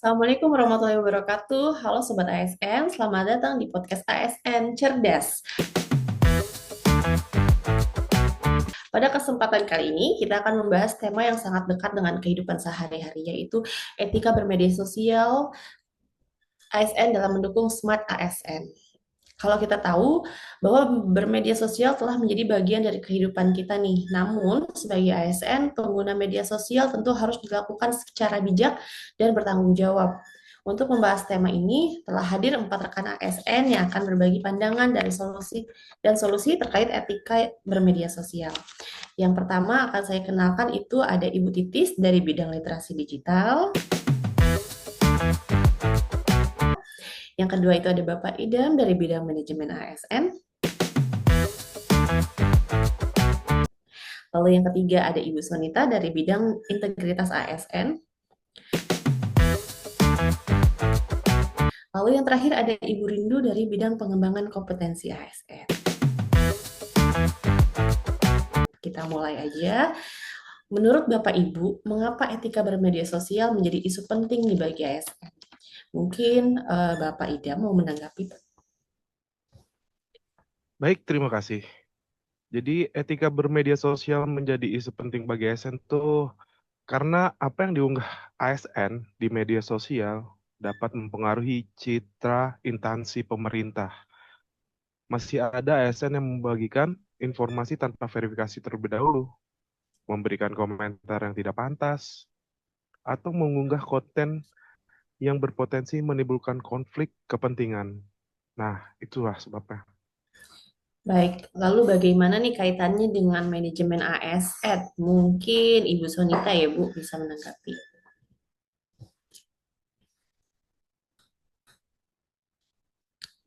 Assalamualaikum warahmatullahi wabarakatuh. Halo Sobat ASN, selamat datang di podcast ASN Cerdas. Pada kesempatan kali ini, kita akan membahas tema yang sangat dekat dengan kehidupan sehari-hari, yaitu etika bermedia sosial ASN dalam mendukung Smart ASN. Kalau kita tahu bahwa bermedia sosial telah menjadi bagian dari kehidupan kita nih. Namun, sebagai ASN, pengguna media sosial tentu harus dilakukan secara bijak dan bertanggung jawab. Untuk membahas tema ini, telah hadir 4 rekan ASN yang akan berbagi pandangan dari solusi terkait etika bermedia sosial. Yang pertama akan saya kenalkan itu ada Ibu Titis dari bidang literasi digital. Yang kedua itu ada Bapak Idam dari bidang manajemen ASN. Lalu yang ketiga ada Ibu Sonita dari bidang integritas ASN. Lalu yang terakhir ada Ibu Rindu dari bidang pengembangan kompetensi ASN. Kita mulai aja. Menurut Bapak Ibu, mengapa etika bermedia sosial menjadi isu penting di bagi ASN? Mungkin Bapak Idam mau menanggapi. Baik, terima kasih. Jadi etika bermedia sosial menjadi isu penting bagi ASN tuh karena apa yang diunggah ASN di media sosial dapat mempengaruhi citra instansi pemerintah. Masih ada ASN yang membagikan informasi tanpa verifikasi terlebih dahulu, memberikan komentar yang tidak pantas, atau mengunggah konten yang berpotensi menimbulkan konflik kepentingan. Nah, itulah sebabnya. Baik, lalu bagaimana nih kaitannya dengan manajemen ASN? Mungkin Ibu Sonita ya Bu bisa menanggapi.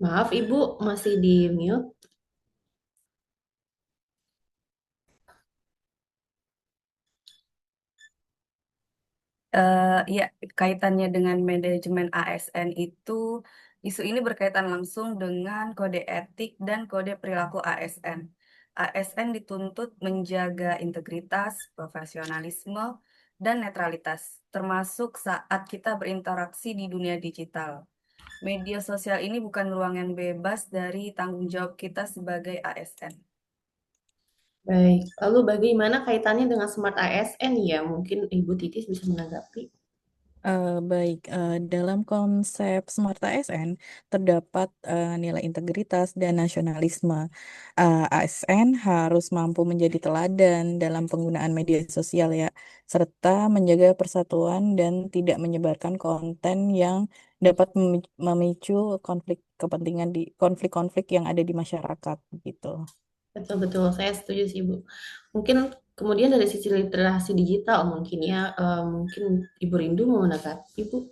Maaf Ibu, masih di mute. Ya, kaitannya dengan manajemen ASN itu, isu ini berkaitan langsung dengan kode etik dan kode perilaku ASN. ASN dituntut menjaga integritas, profesionalisme, dan netralitas, termasuk saat kita berinteraksi di dunia digital. Media sosial ini bukan ruang yang bebas dari tanggung jawab kita sebagai ASN. Baik, lalu bagaimana kaitannya dengan Smart ASN ya? Mungkin Ibu Titis bisa menanggapi. Baik, dalam konsep Smart ASN terdapat nilai integritas dan nasionalisme. ASN harus mampu menjadi teladan dalam penggunaan media sosial ya, serta menjaga persatuan dan tidak menyebarkan konten yang dapat memicu konflik kepentingan di konflik-konflik yang ada di masyarakat gitu. Betul-betul, saya setuju sih Bu. Mungkin kemudian dari sisi literasi digital mungkin ya, mungkin Ibu Rindu mau menanggapi Bu.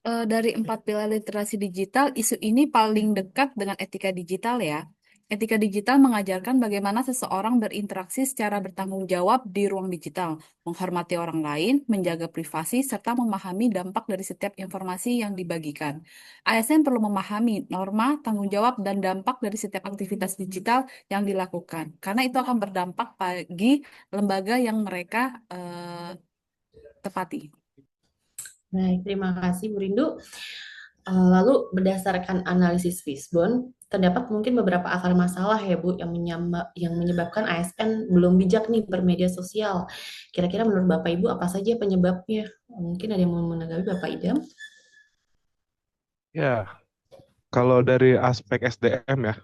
Dari 4 pilar literasi digital, isu ini paling dekat dengan etika digital ya. Etika digital mengajarkan bagaimana seseorang berinteraksi secara bertanggung jawab di ruang digital, menghormati orang lain, menjaga privasi, serta memahami dampak dari setiap informasi yang dibagikan. ASN perlu memahami norma, tanggung jawab, dan dampak dari setiap aktivitas digital yang dilakukan, karena itu akan berdampak bagi lembaga yang mereka tepati. Baik, terima kasih Bu Rindu. Lalu berdasarkan analisis Fishbone, terdapat mungkin beberapa akar masalah ya Bu yang menyebabkan ASN belum bijak nih bermedia sosial. Kira-kira menurut Bapak Ibu apa saja penyebabnya? Mungkin ada yang mau menanggapi Bapak Idam? Ya, kalau dari aspek SDM ya,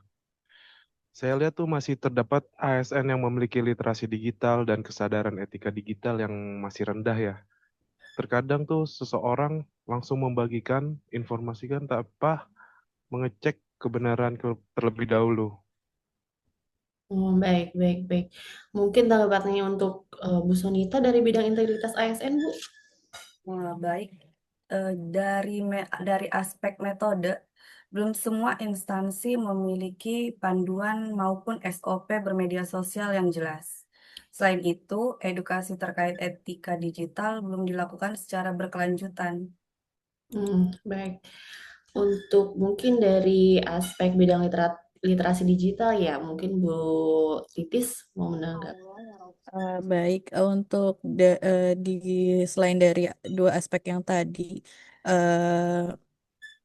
saya lihat tuh masih terdapat ASN yang memiliki literasi digital dan kesadaran etika digital yang masih rendah ya. Terkadang tuh seseorang langsung membagikan informasi kan tanpa mengecek kebenaran terlebih dahulu. Oh, baik, baik, baik. Mungkin tanggapannya untuk Bu Sonita dari bidang integritas ASN, Bu. Baik. Dari aspek metode, belum semua instansi memiliki panduan maupun SOP bermedia sosial yang jelas. Selain itu, edukasi terkait etika digital belum dilakukan secara berkelanjutan. Baik. Untuk mungkin dari aspek bidang literasi digital ya, mungkin Bu Titis mau menanggapi. Baik, untuk di selain dari dua aspek yang tadi, eh,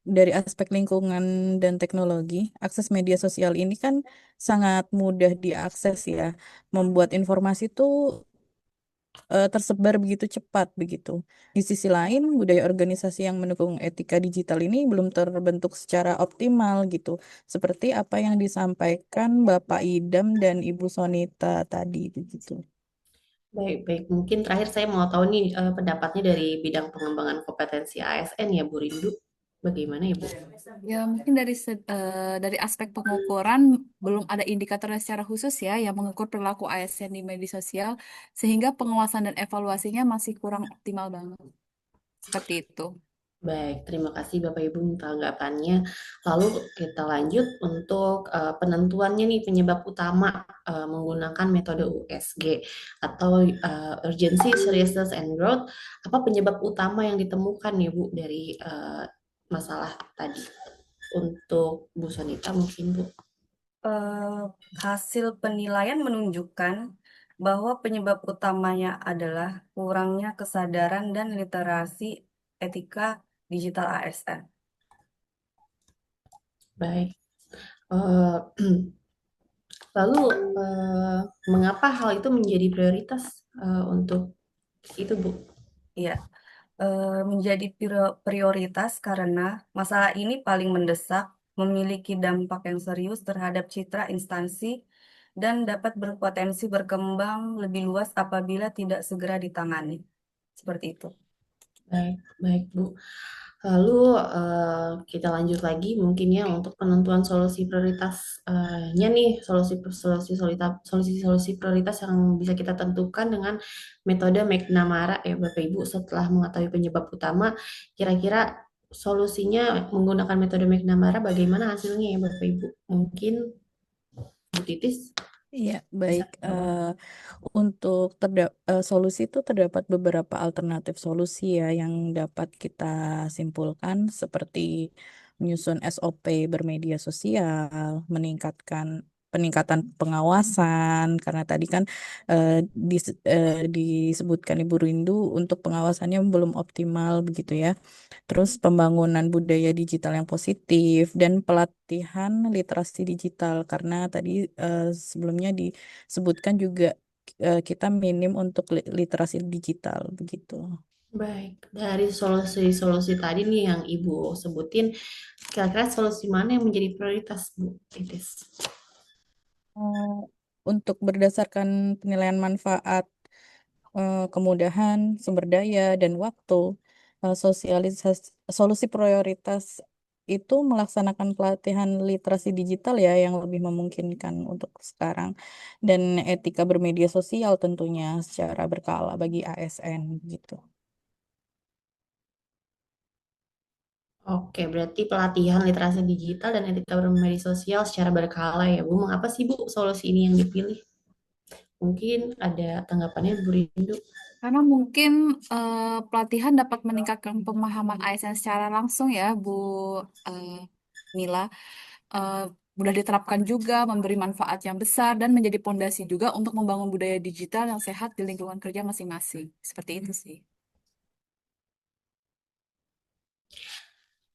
dari aspek lingkungan dan teknologi, akses media sosial ini kan sangat mudah diakses ya, membuat informasi itu tersebar begitu cepat begitu. Di sisi lain, budaya organisasi yang mendukung etika digital ini belum terbentuk secara optimal gitu, seperti apa yang disampaikan Bapak Idam dan Ibu Sonita tadi begitu. Baik, baik. Mungkin terakhir saya mau tahu nih pendapatnya dari bidang pengembangan kompetensi ASN ya, Bu Rindu. Bagaimana ya, Bu? Ya, mungkin dari aspek pengukuran belum ada indikator secara khusus ya yang mengukur perilaku ASN di media sosial sehingga pengawasan dan evaluasinya masih kurang optimal banget. Seperti itu. Baik, terima kasih Bapak Ibu untuk tanggapannya. Lalu kita lanjut untuk penentuannya nih penyebab utama menggunakan metode USG atau Urgency, Seriousness, and Growth. Apa penyebab utama yang ditemukan ya Bu dari masalah tadi? Untuk Bu Sonita mungkin Bu. Hasil penilaian menunjukkan bahwa penyebab utamanya adalah kurangnya kesadaran dan literasi etika digital ASN. Baik. Eh, Lalu mengapa hal itu menjadi prioritas untuk itu Bu? Iya, menjadi prioritas karena masalah ini paling mendesak, memiliki dampak yang serius terhadap citra instansi, dan dapat berpotensi berkembang lebih luas apabila tidak segera ditangani. Seperti itu. Baik, baik Bu. Lalu kita lanjut lagi mungkin ya untuk penentuan solusi prioritasnya nih, solusi prioritas yang bisa kita tentukan dengan metode McNamara ya Bapak Ibu. Setelah mengetahui penyebab utama, kira-kira solusinya menggunakan metode McNamara bagaimana hasilnya ya Bapak Ibu? Mungkin Bu Titis Iya, bisa baik. jawab. Untuk solusi itu terdapat beberapa alternatif solusi ya yang dapat kita simpulkan seperti menyusun SOP bermedia sosial, peningkatan pengawasan karena tadi kan disebutkan Ibu Rindu untuk pengawasannya belum optimal begitu ya. Terus pembangunan budaya digital yang positif dan pelatihan literasi digital karena tadi sebelumnya disebutkan juga kita minim untuk literasi digital begitu. Baik, dari solusi-solusi tadi nih yang Ibu sebutin, kira-kira solusi mana yang menjadi prioritas Bu Titis? Eh, Untuk berdasarkan penilaian manfaat, kemudahan, sumber daya, dan waktu, solusi prioritas itu melaksanakan pelatihan literasi digital ya yang lebih memungkinkan untuk sekarang dan etika bermedia sosial tentunya secara berkala bagi ASN gitu. Oke, berarti pelatihan literasi digital dan etika bermedia sosial secara berkala ya Bu. Mengapa sih Bu solusi ini yang dipilih? Mungkin ada tanggapannya Bu Rindu. Karena mungkin pelatihan dapat meningkatkan pemahaman ASN secara langsung ya, Bu eh, Mila. Eh, Mudah diterapkan juga, memberi manfaat yang besar, dan menjadi pondasi juga untuk membangun budaya digital yang sehat di lingkungan kerja masing-masing. Seperti itu sih.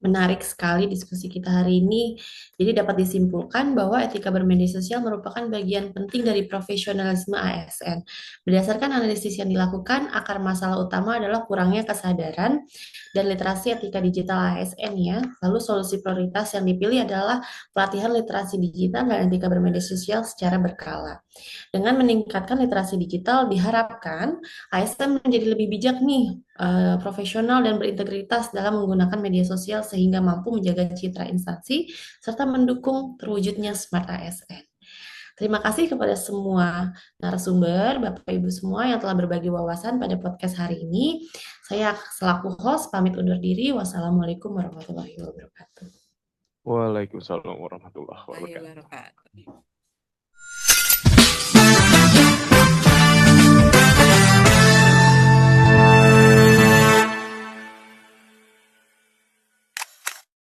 Menarik sekali diskusi kita hari ini. Jadi dapat disimpulkan bahwa etika bermedia sosial merupakan bagian penting dari profesionalisme ASN. Berdasarkan analisis yang dilakukan, akar masalah utama adalah kurangnya kesadaran dan literasi etika digital ASN ya. Lalu solusi prioritas yang dipilih adalah pelatihan literasi digital dan etika bermedia sosial secara berkala. Dengan meningkatkan literasi digital, diharapkan ASN menjadi lebih bijak nih, profesional dan berintegritas dalam menggunakan media sosial sehingga mampu menjaga citra instansi serta mendukung terwujudnya Smart ASN. Terima kasih kepada semua narasumber, Bapak Ibu semua yang telah berbagi wawasan pada podcast hari ini. Saya selaku host pamit undur diri. Wassalamualaikum warahmatullahi wabarakatuh. Waalaikumsalam warahmatullahi Ayo, wabarakatuh. Bapak.